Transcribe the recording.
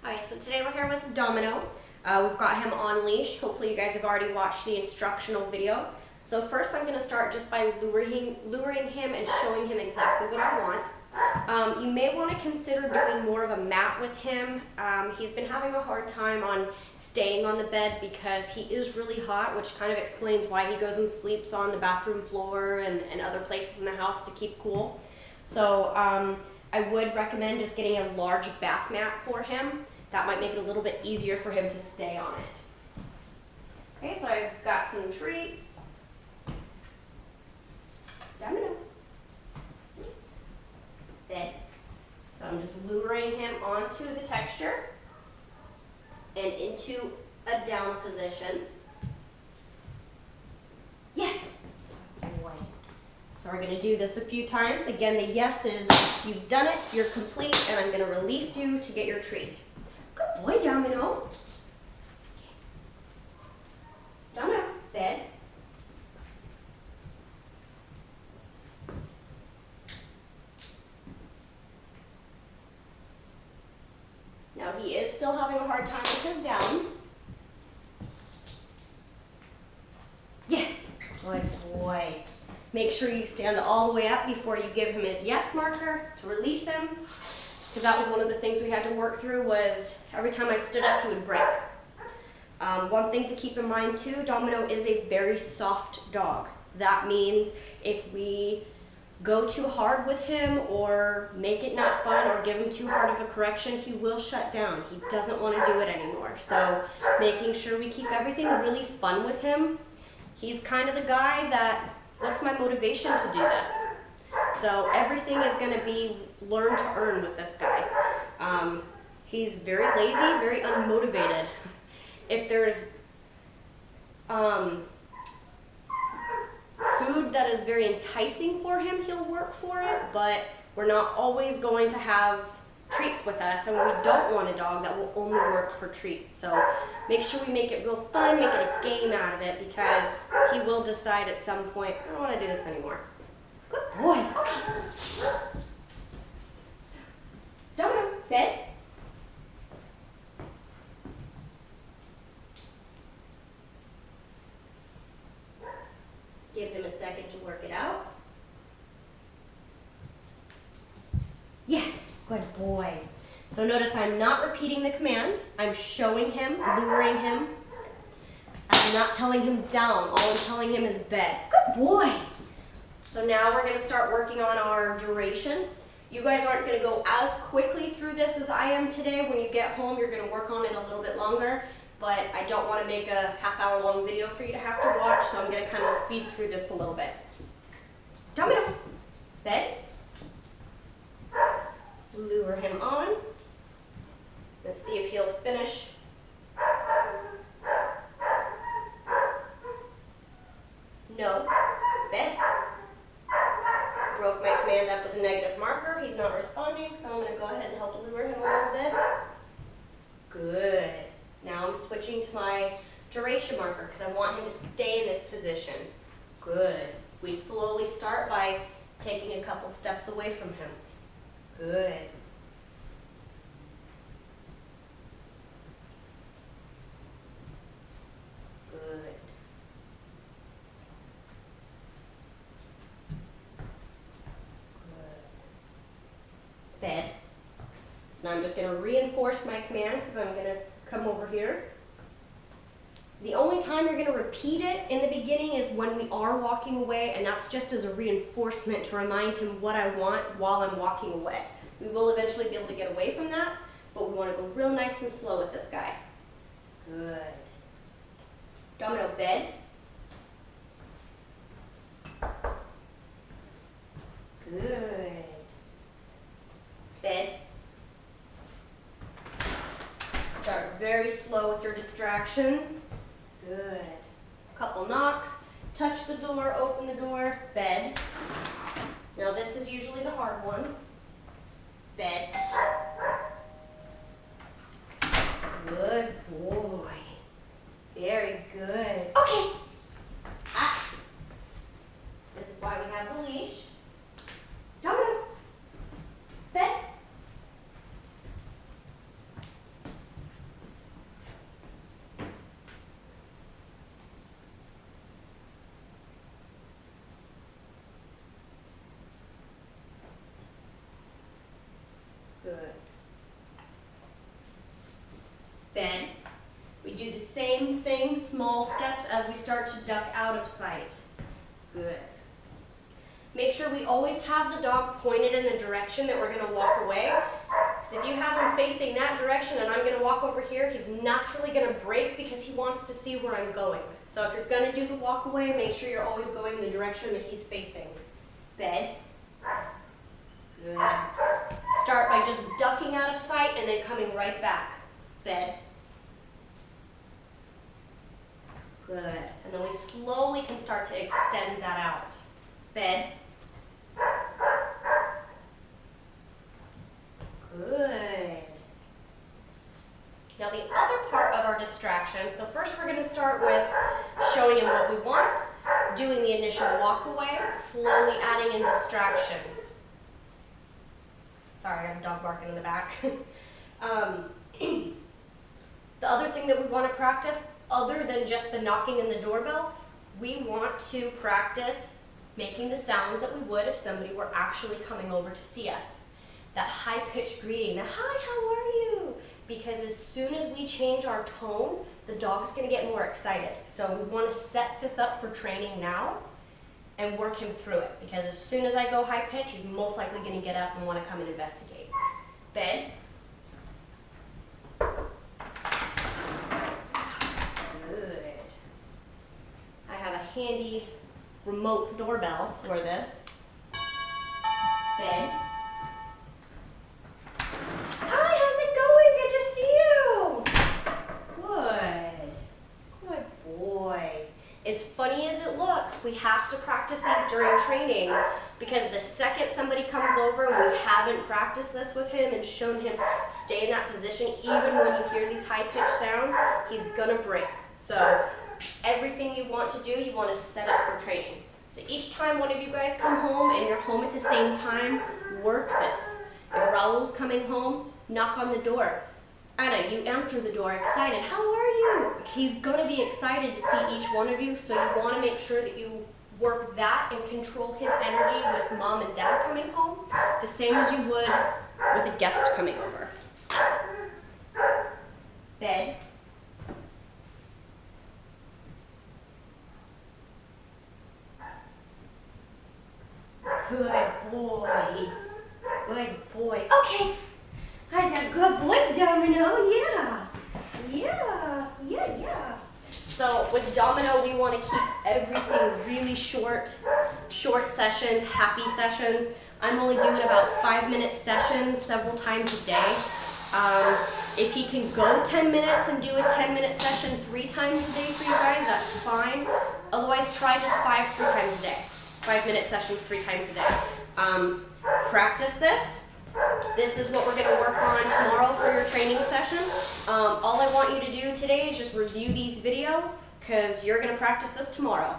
Alright, so today we're here with Domino. We've got him on leash. Hopefully you guys have already watched the instructional video. So first I'm going to start just by luring him and showing him exactly what I want. You may want to consider doing more of a mat with him. He's been having a hard time on staying on the bed because he is really hot, which kind of explains why he goes and sleeps on the bathroom floor and other places in the house to keep cool. So I would recommend just getting a large bath mat for him. That might make it a little bit easier for him to stay on it. Okay, so I've got some treats. Domino. Bed. So I'm just luring him onto the texture and into a down position. Yes! Boy. So we're going to do this a few times. Again, the yes is you've done it, you're complete, and I'm going to release you to get your treat. Good boy, Domino. Domino, bed. Now he is still having a hard time with his downs. Yes, good boy. Make sure you stand all the way up before you give him his yes marker to release him. Because that was one of the things we had to work through was every time I stood up, he would break. One thing to keep in mind too, Domino is a very soft dog. That means if we go too hard with him or make it not fun or give him too hard of a correction, he will shut down. He doesn't want to do it anymore. So making sure we keep everything really fun with him. He's kind of the guy that, what's my motivation to do this? So everything is going to be learn to earn with this guy. He's very lazy, very unmotivated. If there's food that is very enticing for him, he'll work for it, but we're not always going to have treats with us, and we don't want a dog that will only work for treats. So make sure we make it real fun, make it a game out of it, because he will decide at some point, I don't want to do this anymore. Good boy. Okay. Domino, bed. Give him a second to work it out. Yes, good boy. So notice I'm not repeating the command. I'm showing him, luring him. I'm not telling him down. All I'm telling him is bed. Good boy. So now we're going to start working on our duration. You guys aren't going to go as quickly through this as I am today. When you get home, you're going to work on it a little bit longer, but I don't want to make a half-hour long video for you to have to watch, so I'm going to kind of speed through this a little bit. Domino, bed. Lure him on. Let's see if he'll finish. No, bed. Broke my command up with a negative marker. He's not responding, so I'm going to go ahead and help lure him a little bit. Good. Now I'm switching to my duration marker because I want him to stay in this position. Good. We slowly start by taking a couple steps away from him. Good. Good. Bed. So now I'm just going to reinforce my command because I'm going to come over here. The only time you're going to repeat it in the beginning is when we are walking away, and that's just as a reinforcement to remind him what I want while I'm walking away. We will eventually be able to get away from that, but we want to go real nice and slow with this guy. Good. Domino, bed. Good. Bed. Start very slow with your distractions. Good. Couple knocks. Touch the door, open the door. Bed. Now this is usually the hard one. Bed. Good boy. Very good. Okay. This is why we have the leash. Domino. Bed. same small steps as we start to duck out of sight. Good. Make sure we always have the dog pointed in the direction that we're gonna walk away. Because if you have him facing that direction and I'm gonna walk over here, he's naturally gonna break because he wants to see where I'm going. So if you're gonna do the walk away, make sure you're always going in the direction that he's facing. Bed. Good. Start by just ducking out of sight and then coming right back. Bed. Good. And then we slowly can start to extend that out. Bed. Good. Now the other part of our distraction, so first we're going to start with showing him what we want, doing the initial walk away, slowly adding in distractions. Sorry, I have a dog barking in the back. The other thing that we want to practice, other than just the knocking and the doorbell, we want to practice making the sounds that we would if somebody were actually coming over to see us. That high-pitched greeting, the hi, how are you? Because as soon as we change our tone, the dog's gonna get more excited. So we wanna set this up for training now and work him through it. Because as soon as I go high-pitch, he's most likely gonna get up and wanna come and investigate. Bed. Good. I have a handy remote doorbell for this. Bed. Hi, how's it going? Good to see you. Good. Good boy. As funny as it looks, we have to practice these during training because the second somebody comes over and we haven't practiced this with him and shown him stay in that position, even when you hear these high-pitched sounds, he's gonna break. So everything you want to do, you want to set up for training. So each time one of you guys come home and you're home at the same time, work this. If Raul's coming home, knock on the door. Anna, you answer the door excited. How are you? He's going to be excited to see each one of you, so you want to make sure that you work that and control his energy with mom and dad coming home, the same as you would with a guest coming over. Bed. Good boy. Good boy. Okay. That's a good boy, Domino. Yeah. So with Domino, we want to keep everything really short sessions, happy sessions. I'm only doing about 5-minute sessions several times a day. If he can go 10 minutes and do a 10-minute session 3 times a day for you guys, that's fine. Otherwise, try just 5 3 times a day. 5-minute sessions 3 times a day. Practice this. This is what we're going to work on tomorrow for your training session. All I want you to do today is just review these videos because you're going to practice this tomorrow.